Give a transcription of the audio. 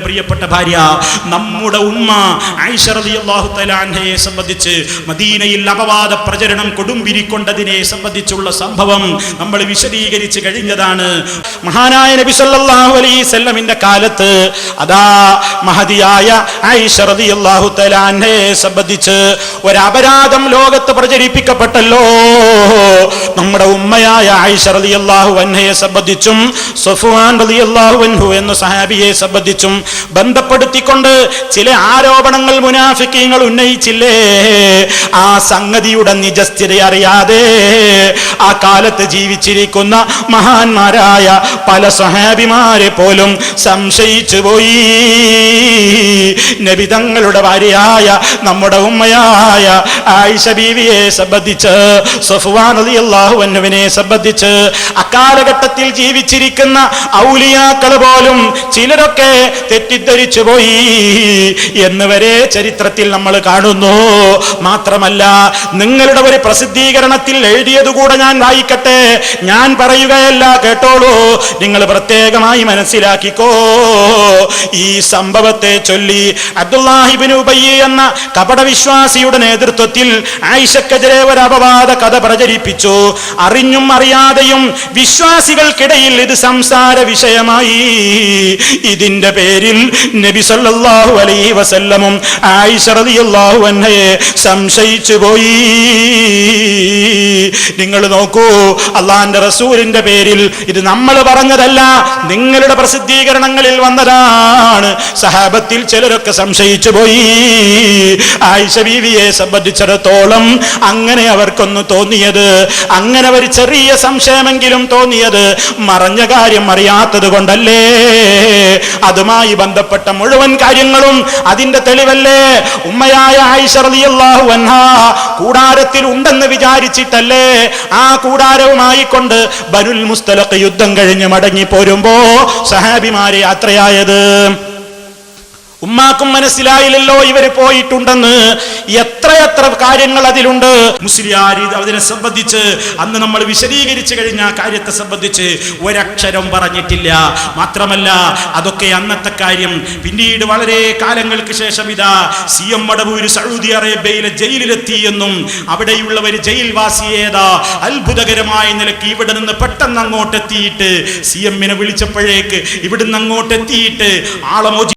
പ്രിയപ്പെട്ട ഭാര്യ നമ്മുടെ ഉമ്മ ആയിഷ റളിയല്ലാഹു തആല അൻഹയെ സംബന്ധിച്ച് മദീനയിൽ അപവാദ പ്രചരണം കൊടുമ്പിരിക്കൊണ്ടതിനെ സംബന്ധിച്ചുള്ള സംഭവം നമ്മൾ വിശദീകരിച്ച് കഴിഞ്ഞതാണ്. മഹാനായ നബി സല്ലല്ലാഹു അലൈഹി വസല്ലമിന്റെ കാലത്ത് അതാ മഹദിയായ ആയിഷ റളിയല്ലാഹു തആല അൻഹയെ സംബന്ധിച്ച് ഒരു അപരാധം ലോകത്ത് പ്രചരിപ്പിക്കപ്പെട്ടല്ലോ. നമ്മുടെ ഉമ്മയായ ആയിഷ റളിയല്ലാഹു അൻഹയെ സംബന്ധിച്ചും സഫ്വാൻ റളിയല്ലാഹു അൻഹു എന്ന സഹാബിയെ സംബന്ധിച്ചും ബന്ധപ്പെടുത്തിക്കൊണ്ട് ചില ആരോപണങ്ങൾ മുനാഫിക്കീങ്ങൾ ഉന്നയിച്ചില്ലേ? ആ സംഗതിയുടെ നിജസ്ഥിതി അറിയാതെ ആ കാലത്ത് ജീവിച്ചിരിക്കുന്ന മഹാന്മാരായ പല സ്വഹാബിമാരെ പോലും സംശയിച്ചു പോയി. നബി തങ്ങളുടെ ഭാര്യയായ നമ്മുടെ ഉമ്മയായ ആയിഷ ബീവിയെ സംബന്ധിച്ച്, സഫ്വാൻ റളിയല്ലാഹു അൻഹുവിനെ സംബന്ധിച്ച് അക്കാലഘട്ടത്തിൽ ജീവിച്ചിരിക്കുന്ന ഔലിയാക്കൾ പോലും ചിലരൊക്കെ തെറ്റിദ്ധരിച്ചു പോയി എന്ന് വരെ ചരിത്രത്തിൽ നമ്മൾ കാണുന്നു. മാത്രമല്ല, നിങ്ങളുടെ ഒരു പ്രസിദ്ധീകരണത്തിൽ എഴുതിയതുകൂടെ ഞാൻ വായിക്കട്ടെ. ഞാൻ പറയുകയല്ല, കേട്ടോളൂ, നിങ്ങൾ പ്രത്യേകമായി മനസ്സിലാക്കിക്കോ. ഈ സംഭവത്തെ ചൊല്ലി അബ്ദുല്ലാഹി ഇബ്നു ഉബയ്യ് എന്ന കപടവിശ്വാസിയുടെ നേതൃത്വത്തിൽ ആയിഷക്കെതിരെ ഒരു അപവാദ കഥ പ്രചരിപ്പിച്ചു. അറിഞ്ഞും അറിയാതെയും വിശ്വാസികൾക്കിടയിൽ ഇത് സംസാര വിഷയമായി. ഇതിന്റെ പേരിൽ നബി സല്ലല്ലാഹു അലൈഹി വസല്ലമും ആയിഷ റളിയല്ലാഹു അൻഹയെ സംശയിച്ചു പോയി. നിങ്ങൾ നോക്കൂ, അള്ളാഹുവിന്റെ റസൂലിന്റെ പേരിൽ ഇത് നമ്മൾ പറഞ്ഞതല്ല, നിങ്ങളുടെ പ്രസിദ്ധീകരണങ്ങളിൽ വന്നതാണ്. സഹാബത്തിൽ ചിലരൊക്കെ സംശയിച്ചു പോയി. ആയിഷ ബീവിയെ സംബന്ധിച്ചിടത്തോളം അങ്ങനെ അവർക്കൊന്ന് തോന്നിയത്, അങ്ങനെ ഒരു ചെറിയ സംശയമെങ്കിലും തോന്നിയത് മറഞ്ഞ കാര്യം അറിയാത്തത് കൊണ്ടല്ലേ? അതുമായി ബന്ധപ്പെട്ട മുഴുവൻ കാര്യങ്ങളും അതിന്റെ തെളിവല്ലേ? ഉമ്മയായ ആയിഷ റളിയല്ലാഹു അൻഹാ കൂടാരത്തിൽ ഉണ്ടെന്ന് വിചാരിച്ചിട്ടല്ലേ ആ കൂടാരവുമായി കൊണ്ട് ബനുൽ മുസ്തലഖ് യുദ്ധം കഴിഞ്ഞ് മടങ്ങി പോരുമ്പോ സഹാബിമാരെ യാത്രയായത്? ഉമ്മാക്കും മനസ്സിലായില്ലല്ലോ ഇവര് പോയിട്ടുണ്ടെന്ന്. എത്രയെത്ര കാര്യങ്ങൾ അതിലുണ്ട്. മുസ്ലിയാർ അതിനെ സംബന്ധിച്ച് അന്ന് നമ്മൾ വിശദീകരിച്ചു കഴിഞ്ഞ കാര്യത്തെ സംബന്ധിച്ച് ഒരക്ഷരം പറഞ്ഞിട്ടില്ല. മാത്രമല്ല, അതൊക്കെ അന്നത്തെ കാര്യം. പിന്നീട് വളരെ കാലങ്ങൾക്ക് ശേഷം ഇതാ CM മടവൂര് സൗദി അറേബ്യയിലെ ജയിലിലെത്തി എന്നും അവിടെയുള്ള ഒരു ജയിൽവാസിയേതാ അത്ഭുതകരമായ നിലയ്ക്ക് ഇവിടെ നിന്ന് പെട്ടെന്ന് അങ്ങോട്ടെത്തിയിട്ട് CM വിളിച്ചപ്പോഴേക്ക് ഇവിടുന്ന് അങ്ങോട്ടെത്തിയിട്ട് ആളമോചി